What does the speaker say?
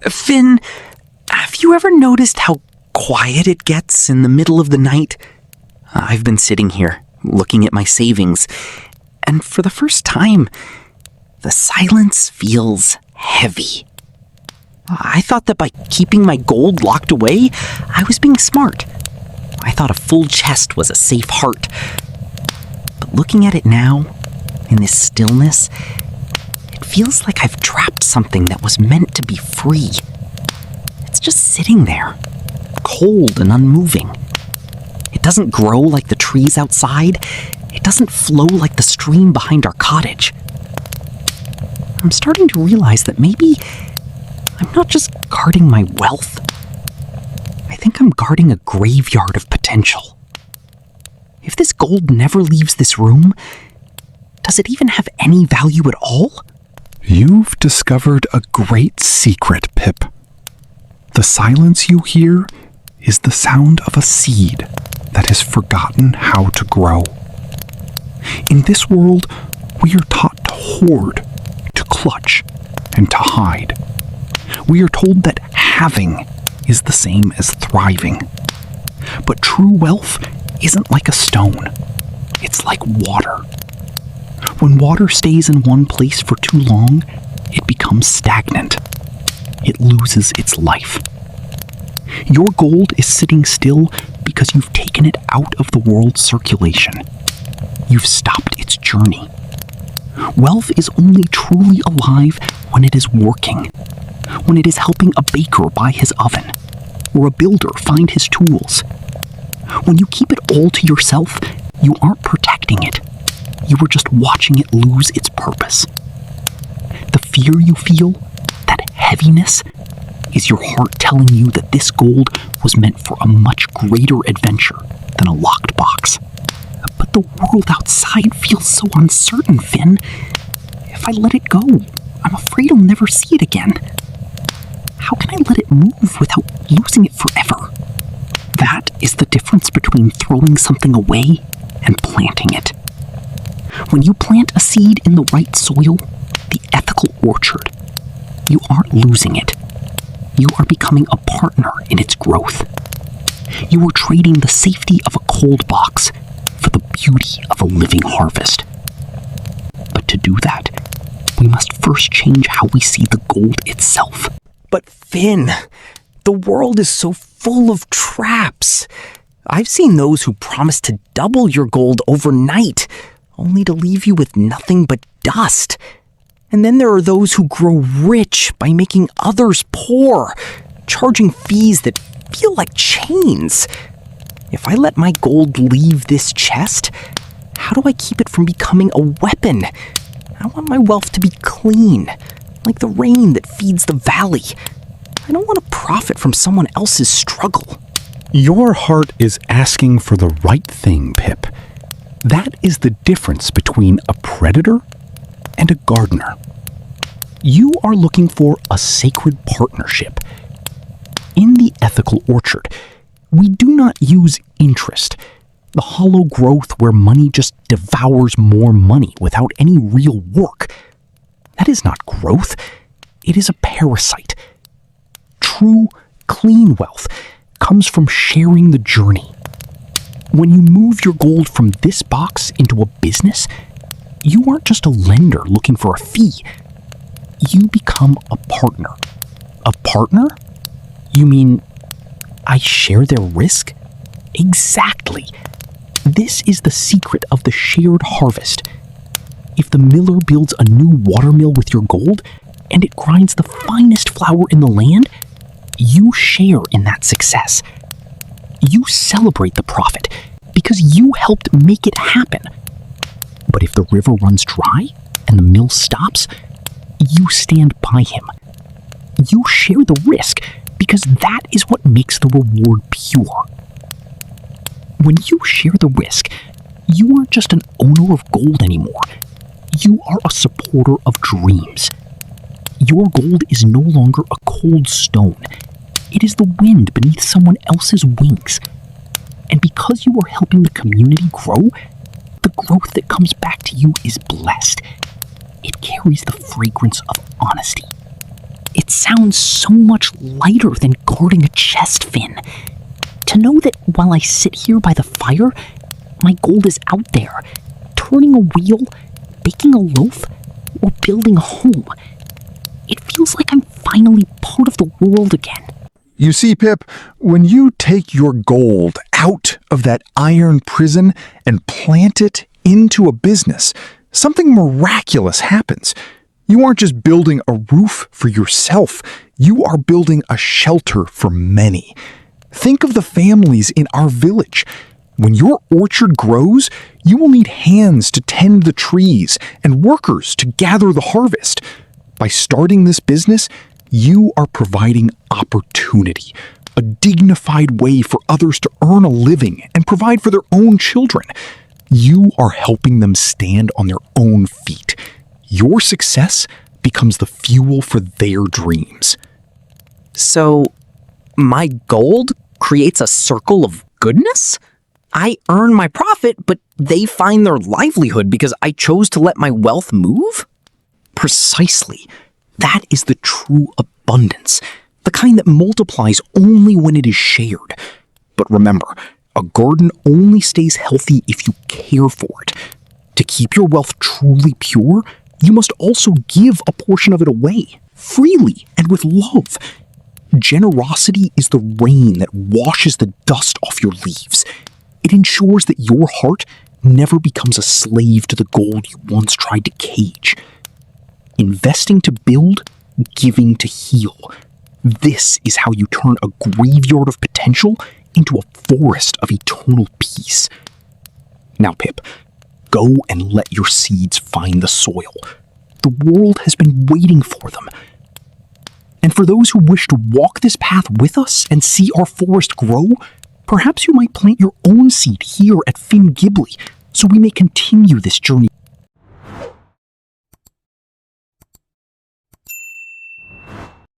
Finn, have you ever noticed how quiet it gets in the middle of the night? I've been sitting here, looking at my savings, and for the first time, the silence feels heavy. I thought that by keeping my gold locked away, I was being smart. I thought a full chest was a safe heart. But looking at it now, in this stillness, it feels like I've trapped something that was meant to be free. It's just sitting there, cold and unmoving. It doesn't grow like the trees outside. It doesn't flow like the stream behind our cottage. I'm starting to realize that maybe I'm not just guarding my wealth. I think I'm guarding a graveyard of potential. If this gold never leaves this room, does it even have any value at all? You've discovered a great secret, Pip. The silence you hear is the sound of a seed that has forgotten how to grow. In this world, we are taught to hoard, to clutch, and to hide. We are told that having is the same as thriving. But true wealth isn't like a stone. It's like water. When water stays in one place for too long, it becomes stagnant. It loses its life. Your gold is sitting still because you've taken it out of the world's circulation. You've stopped its journey. Wealth is only truly alive when it is working, when it is helping a baker buy his oven, or a builder find his tools. When you keep it all to yourself, you aren't protecting it. You are just watching it lose its purpose. The fear you feel, that heaviness, is your heart telling you that this gold was meant for a much greater adventure than a locked box. But the world outside feels so uncertain, Finn. If I let it go, I'm afraid I'll never see it again. How can I let it move without losing it forever? That is the difference between throwing something away and planting it. When you plant a seed in the right soil, the ethical orchard, you aren't losing it. You are becoming a partner in its growth. You are trading the safety of a cold box for the beauty of a living harvest. But to do that, we must first change how we see the gold itself. But Finn, the world is so full of traps. I've seen those who promise to double your gold overnight, only to leave you with nothing but dust. And then there are those who grow rich by making others poor, charging fees that feel like chains. If I let my gold leave this chest, how do I keep it from becoming a weapon? I want my wealth to be clean, like the rain that feeds the valley. I don't want to profit from someone else's struggle. Your heart is asking for the right thing, Pip. That is the difference between a predator and a gardener. You are looking for a sacred partnership. In the ethical orchard, we do not use interest, the hollow growth where money just devours more money without any real work. That is not growth. It is a parasite. True, clean wealth comes from sharing the journey. When you move your gold from this box into a business, you aren't just a lender looking for a fee. You become a partner. A partner? You mean I share their risk? Exactly. This is the secret of the shared harvest. If the miller builds a new watermill with your gold, and it grinds the finest flour in the land, you share in that success. You celebrate the profit because you helped make it happen. But if the river runs dry and the mill stops, you stand by him. You share the risk because that is what makes the reward pure. When you share the risk, you aren't just an owner of gold anymore. You are a supporter of dreams. Your gold is no longer a cold stone. It is the wind beneath someone else's wings. And because you are helping the community grow, the growth that comes back to you is blessed. It carries the fragrance of honesty. It sounds so much lighter than guarding a chest, Fin. To know that while I sit here by the fire, my gold is out there, turning a wheel, baking a loaf, or building a home. It feels like I'm finally part of the world again. You see, Pip, when you take your gold out of that iron prison and plant it into a business, something miraculous happens. You aren't just building a roof for yourself, you are building a shelter for many. Think of the families in our village. When your orchard grows, you will need hands to tend the trees and workers to gather the harvest. By starting this business, you are providing opportunity, a dignified way for others to earn a living and provide for their own children. You are helping them stand on their own feet. Your success becomes the fuel for their dreams. So, my gold creates a circle of goodness? I earn my profit, but they find their livelihood because I chose to let my wealth move? Precisely. That is the true abundance, the kind that multiplies only when it is shared. But remember, a garden only stays healthy if you care for it. To keep your wealth truly pure, you must also give a portion of it away, freely and with love. Generosity is the rain that washes the dust off your leaves. It ensures that your heart never becomes a slave to the gold you once tried to cage. Investing to build, giving to heal. This is how you turn a graveyard of potential into a forest of eternal peace. Now, Pip, go and let your seeds find the soil. The world has been waiting for them. And for those who wish to walk this path with us and see our forest grow, perhaps you might plant your own seed here at Fin Ghibli so we may continue this journey